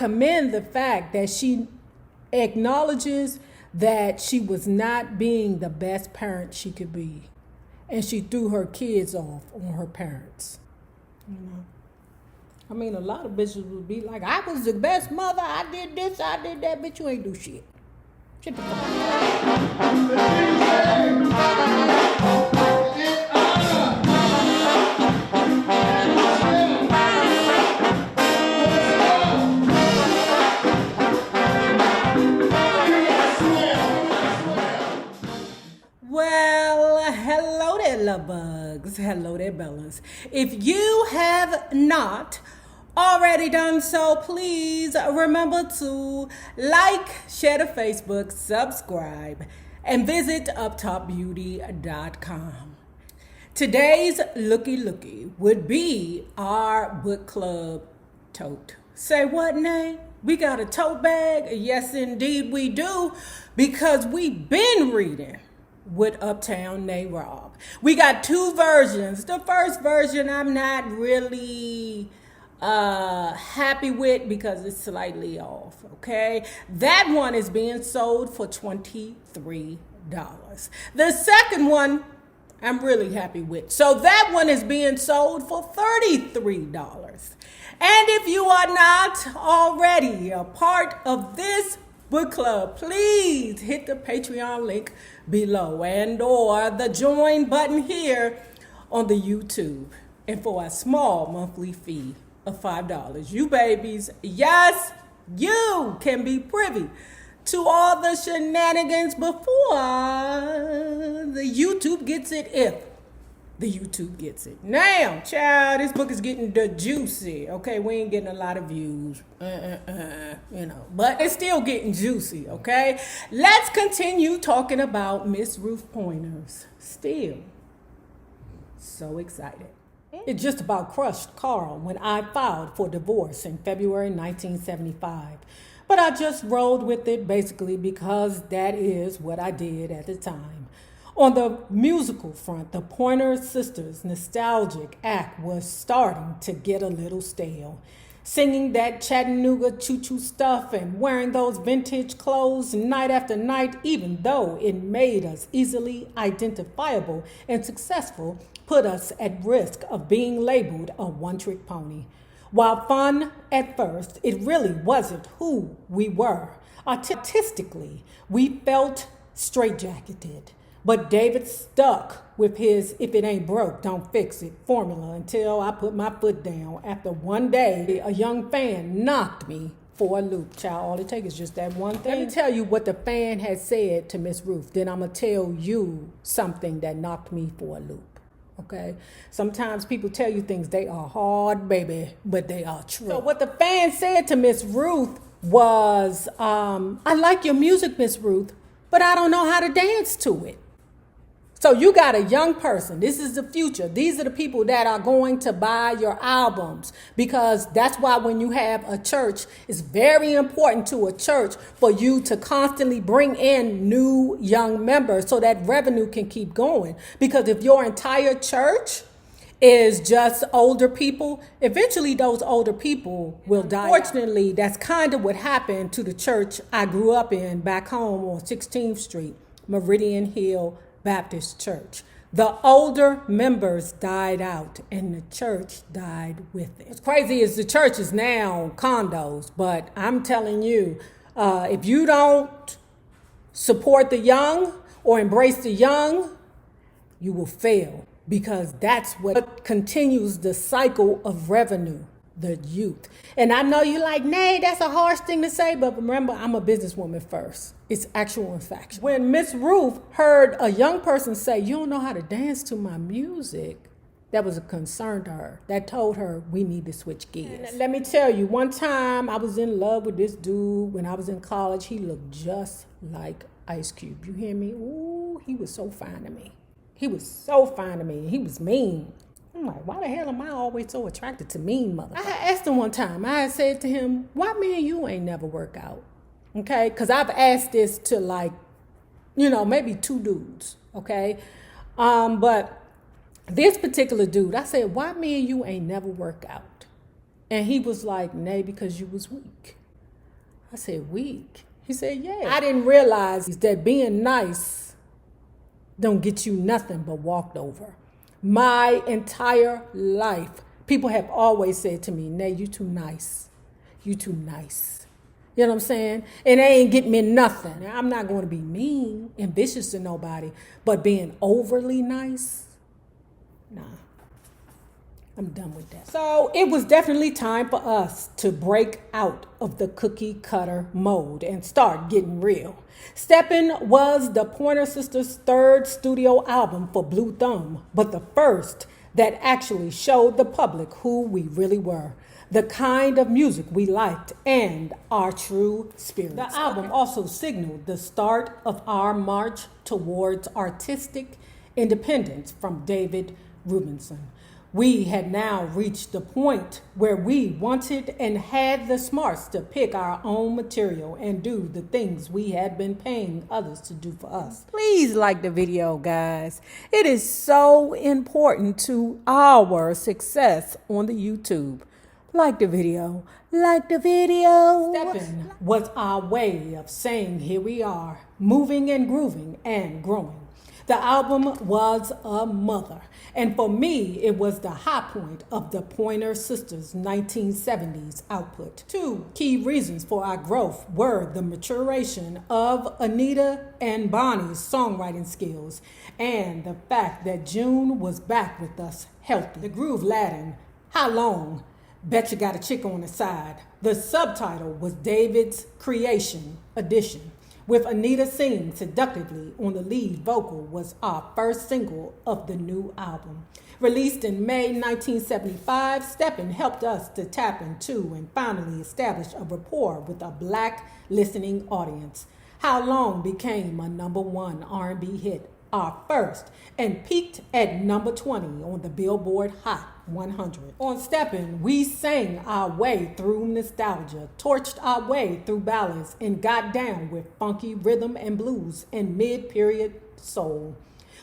commend the fact that she acknowledges that she was not being the best parent she could be. And she threw her kids off on her parents. You know? I mean, a lot of bitches would be like, I was the best mother, I did this, I did that, bitch, you ain't do shit. Shit the fuck hello there, love bugs. Hello there, Bellas. If you have not already done so, please remember to like, share the Facebook, subscribe, and visit uptopbeauty.com. Today's looky would be our book club tote. Say what, Nay? We got a tote bag? Yes, indeed we do, because we've been reading with Uptown NayRob. We got two versions. The first version I'm not really happy with because it's slightly off, okay? That one is being sold for $23. The second one I'm really happy with. So that one is being sold for $33. And if you are not already a part of this book club, please hit the Patreon link below and or the join button here on the YouTube. And for a small monthly fee of $5, you babies, yes, you can be privy to all the shenanigans before the YouTube gets it, if the YouTube gets it. Now, child, this book is getting the juicy. Okay, we ain't getting a lot of views, you know, but it's still getting juicy, okay? Let's continue talking about Miss Ruth Pointers. Still so excited. It just about crushed Carl when I filed for divorce in February 1975. But I just rolled with it basically because that is what I did at the time. On the musical front, the Pointer Sisters' nostalgic act was starting to get a little stale. Singing that Chattanooga choo-choo stuff and wearing those vintage clothes night after night, even though it made us easily identifiable and successful, put us at risk of being labeled a one-trick pony. While fun at first, it really wasn't who we were. Artistically, we felt straitjacketed. But David stuck with his if it ain't broke, don't fix it formula until I put my foot down. After one day, a young fan knocked me for a loop. Child, all it takes is just that one thing. Let me tell you what the fan had said to Miss Ruth. Then I'm going to tell you something that knocked me for a loop. Okay? Sometimes people tell you things, they are hard, baby, but they are true. So what the fan said to Miss Ruth was, I like your music, Miss Ruth, but I don't know how to dance to it. So you got a young person. This is the future. These are the people that are going to buy your albums, because that's why when you have a church, it's very important to a church for you to constantly bring in new young members so that revenue can keep going. Because if your entire church is just older people, eventually those older people will die. Fortunately, that's kind of what happened to the church I grew up in back home on 16th Street, Meridian Hill Baptist Church. The older members died out and the church died with it. What's crazy is the church is now condos, but I'm telling you, if you don't support the young or embrace the young, you will fail, because that's what continues the cycle of revenue, the youth. And I know you're like, Nay, that's a harsh thing to say, but remember, I'm a businesswoman first. It's actual and factual. When Miss Ruth heard a young person say, you don't know how to dance to my music, that was a concern to her. That told her we need to switch gears. And let me tell you, one time I was in love with this dude when I was in college. He looked just like Ice Cube. You hear me? Ooh, he was so fine to me. He was so fine to me. He was mean. I'm like, why the hell am I always so attracted to mean motherfuckers? I had asked him one time, I had said to him, why me and you ain't never work out? Okay, because I've asked this to maybe two dudes, okay? But this particular dude, I said, why me and you ain't never work out? And he was like, Nay, because you was weak. I said, weak? He said, yeah. I didn't realize that being nice don't get you nothing but walked over. My entire life, people have always said to me, Nay, you too nice. You too nice. You know what I'm saying? And they ain't get me nothing. Now, I'm not going to be mean and vicious to nobody, but being overly nice, nah. I'm done with that. So it was definitely time for us to break out of the cookie cutter mode and start getting real. Steppin' was the Pointer Sisters' third studio album for Blue Thumb, but the first that actually showed the public who we really were, the kind of music we liked, and our true spirits. The album also signaled the start of our march towards artistic independence from David Rubinson. We had now reached the point where we wanted and had the smarts to pick our own material and do the things we had been paying others to do for us. Please like the video, guys. It is so important to our success on the YouTube. Like the video. Like the video. Steppin' was our way of saying here we are, moving and grooving and growing. The album was a mother, and for me, it was the high point of the Pointer Sisters' 1970s output. Two key reasons for our growth were the maturation of Anita and Bonnie's songwriting skills, and the fact that June was back with us healthy. The groove Latin, How Long? Bet You Got a Chick on the Side. The subtitle was David's Creation Edition, with Anita singing seductively on the lead vocal, was our first single of the new album. Released in May 1975, Steppin' helped us to tap into and finally establish a rapport with a Black listening audience. How Long became a #1 R&B hit, our first, and peaked at number 20 on the Billboard Hot 100. On Steppin', we sang our way through nostalgia, torched our way through ballads, and got down with funky rhythm and blues and mid-period soul.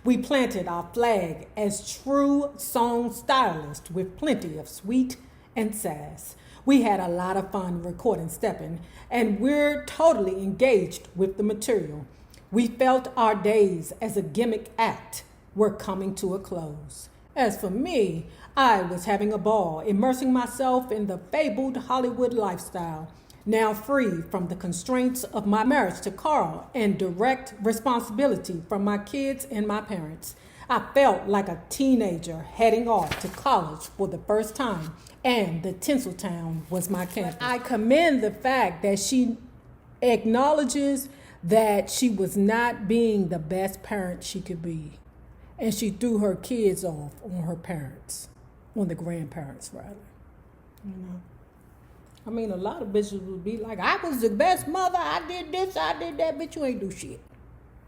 We planted our flag as true song stylists with plenty of sweet and sass. We had a lot of fun recording Steppin', and we're totally engaged with the material. We felt our days as a gimmick act were coming to a close. As for me, I was having a ball, immersing myself in the fabled Hollywood lifestyle, now free from the constraints of my marriage to Carl and direct responsibility from my kids and my parents. I felt like a teenager heading off to college for the first time, and the Tinseltown was my campus. I commend the fact that she acknowledges that she was not being the best parent she could be. And she threw her kids off on her parents, on the grandparents, rather. You know? I mean, a lot of bitches would be like, I was the best mother, I did this, I did that, bitch, you ain't do shit.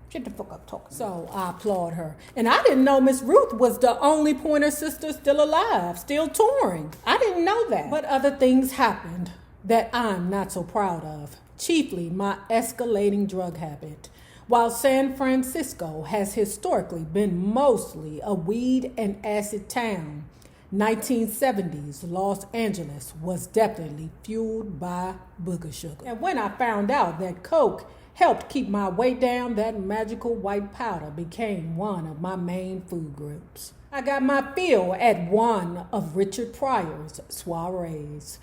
Shut the fuck up talking. So I applaud her. And I didn't know Miss Ruth was the only Pointer Sister still alive, still touring. I didn't know that. But other things happened that I'm not so proud of. Chiefly my escalating drug habit. While San Francisco has historically been mostly a weed and acid town, 1970s Los Angeles was definitely fueled by booger sugar. And when I found out that coke helped keep my weight down, that magical white powder became one of my main food groups. I got my fill at one of Richard Pryor's soirees.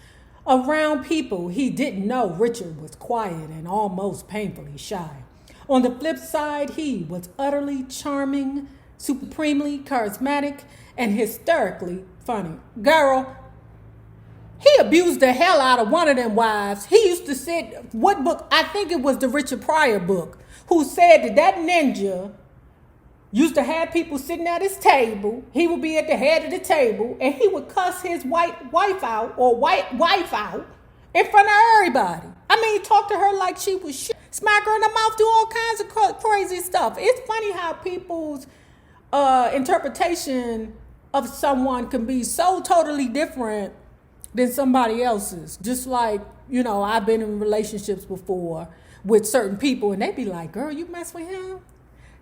Around people he didn't know, Richard was quiet and almost painfully shy. On the flip side, he was utterly charming, supremely charismatic, and hysterically funny. Girl, he abused the hell out of one of them wives. He used to say, what book? I think it was the Richard Pryor book, who said that ninja used to have people sitting at his table. He would be at the head of the table, and he would cuss his white wife out in front of everybody. I mean, talk to her like she was shit. Smack her in the mouth, do all kinds of crazy stuff. It's funny how people's interpretation of someone can be so totally different than somebody else's. Just like, you know, I've been in relationships before with certain people, and they be like, girl, you mess with him?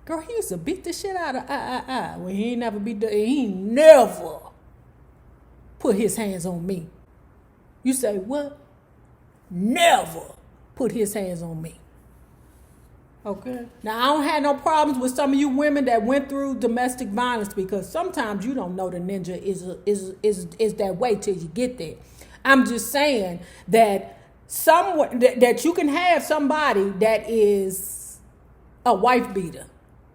Girl, he used to beat the shit out of Well, he never put his hands on me. You say, what? Never. put his hands on me. Okay. Now, I don't have no problems with some of you women that went through domestic violence, because sometimes you don't know the ninja is that way till you get there. I'm just saying that that you can have somebody that is a wife beater.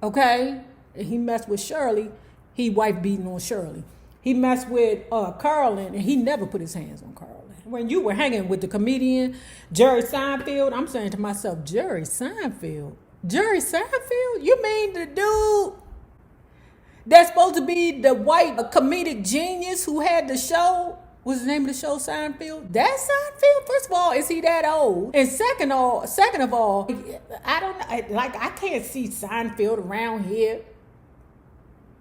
Okay? And he messed with Shirley. He wife beating on Shirley. He messed with Carlin, and he never put his hands on Carlin. When you were hanging with the comedian Jerry Seinfeld, I'm saying to myself, Jerry Seinfeld? Jerry Seinfeld? You mean the dude that's supposed to be the white comedic genius who had the show? What's the name of the show, Seinfeld? That's Seinfeld? First of all, is he that old? And second of all, I don't know, like, I can't see Seinfeld around here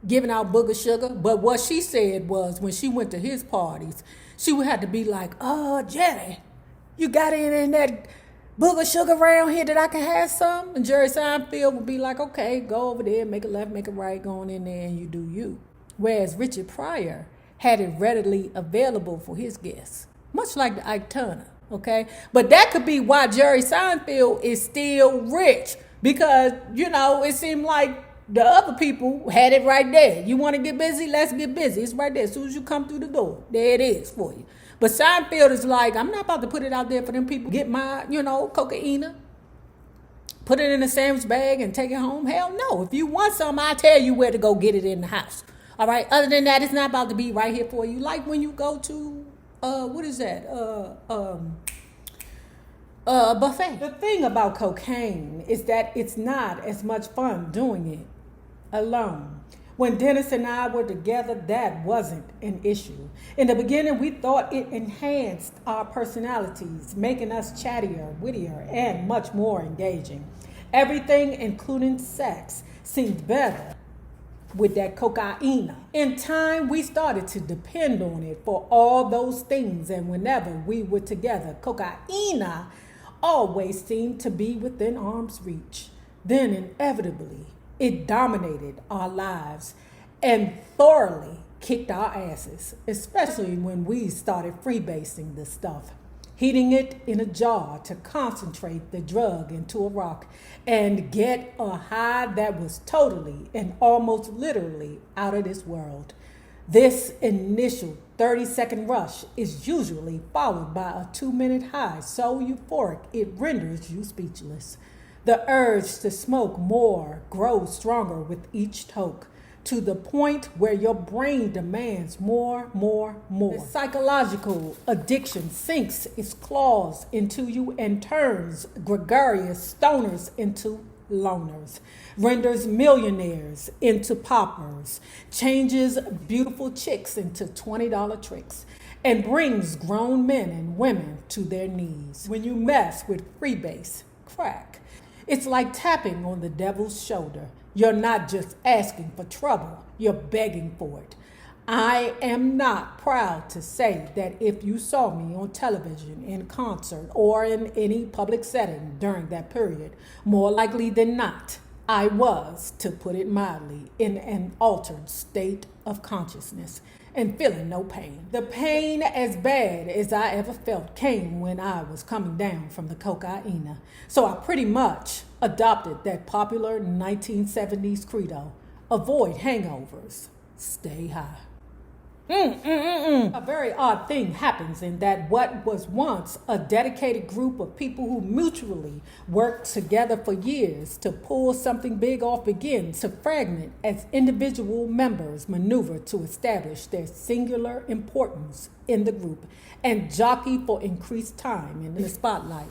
giving out booger sugar. But what she said was, when she went to his parties, she would have to be like, oh, Jerry, you got any in that booger sugar around here that I can have some? And Jerry Seinfeld would be like, okay, go over there, make a left, make a right, go on in there, and you do you. Whereas Richard Pryor had it readily available for his guests, much like the Ike Turner, okay? But that could be why Jerry Seinfeld is still rich, because, it seemed like the other people had it right there. You want to get busy? Let's get busy. It's right there. As soon as you come through the door, there it is for you. But Seinfeld is like, I'm not about to put it out there for them people. Get my, cocaine, put it in a sandwich bag and take it home. Hell no. If you want some, I'll tell you where to go get it in the house. All right? Other than that, it's not about to be right here for you. Like when you go to, what is that? Buffet. The thing about cocaine is that it's not as much fun doing it alone. When Dennis and I were together, that wasn't an issue. In the beginning, we thought it enhanced our personalities, making us chattier, wittier, and much more engaging. Everything, including sex, seemed better with that cocaine. In time, we started to depend on it for all those things, and whenever we were together, cocaine always seemed to be within arm's reach. Then, inevitably, it dominated our lives and thoroughly kicked our asses, especially when we started freebasing the stuff, heating it in a jar to concentrate the drug into a rock and get a high that was totally and almost literally out of this world. This initial 30-second rush is usually followed by a 2-minute high so euphoric it renders you speechless. The urge to smoke more grows stronger with each toke, to the point where your brain demands more. The psychological addiction sinks its claws into you and turns gregarious stoners into loners, renders millionaires into paupers, changes beautiful chicks into $20 tricks, and brings grown men and women to their knees. When you mess with freebase crack, it's like tapping on the devil's shoulder. You're not just asking for trouble, you're begging for it. I am not proud to say that if you saw me on television, in concert, or in any public setting during that period, more likely than not, I was, to put it mildly, in an altered state of consciousness and feeling no pain. The pain as bad as I ever felt came when I was coming down from the cocaine. So I pretty much adopted that popular 1970s credo: avoid hangovers, stay high. A very odd thing happens in that what was once a dedicated group of people who mutually worked together for years to pull something big off begins to fragment as individual members maneuver to establish their singular importance in the group and jockey for increased time in the spotlight.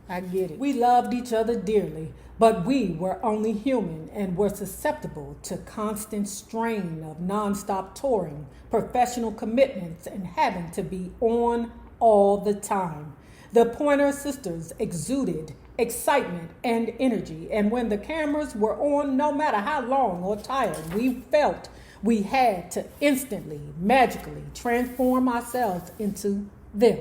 I get it. We loved each other dearly, but we were only human and were susceptible to constant strain of nonstop touring, professional commitments, and having to be on all the time. The Pointer Sisters exuded excitement and energy, and when the cameras were on, no matter how long or tired we felt, we had to instantly, magically transform ourselves into them.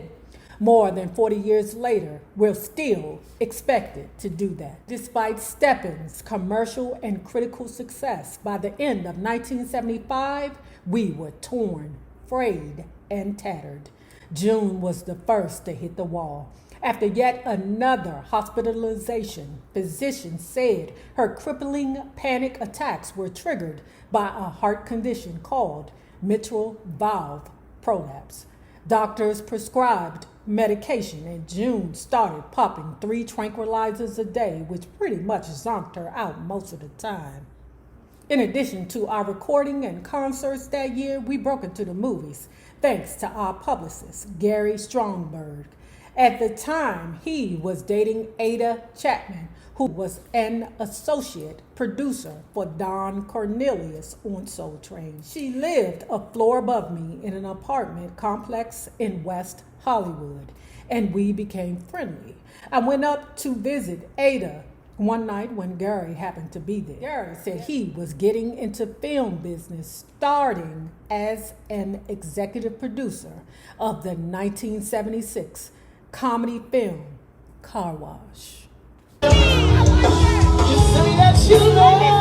More than 40 years later, we're still expected to do that. Despite Steppin's commercial and critical success, by the end of 1975, we were torn, frayed, and tattered. June was the first to hit the wall. After yet another hospitalization, physicians said her crippling panic attacks were triggered by a heart condition called mitral valve prolapse. Doctors prescribed medication and June started popping 3 tranquilizers a day, which pretty much zonked her out most of the time. In addition to our recording and concerts that year, we broke into the movies thanks to our publicist, Gary Stromberg. At the time, he was dating Ada Chapman, who was an associate producer for Don Cornelius on Soul Train. She lived a floor above me in an apartment complex in West Hollywood, and we became friendly. I went up to visit Ada one night when Gary happened to be there. Gary said he was getting into film business, starting as an executive producer of the 1976 comedy film Car Wash. You say that you love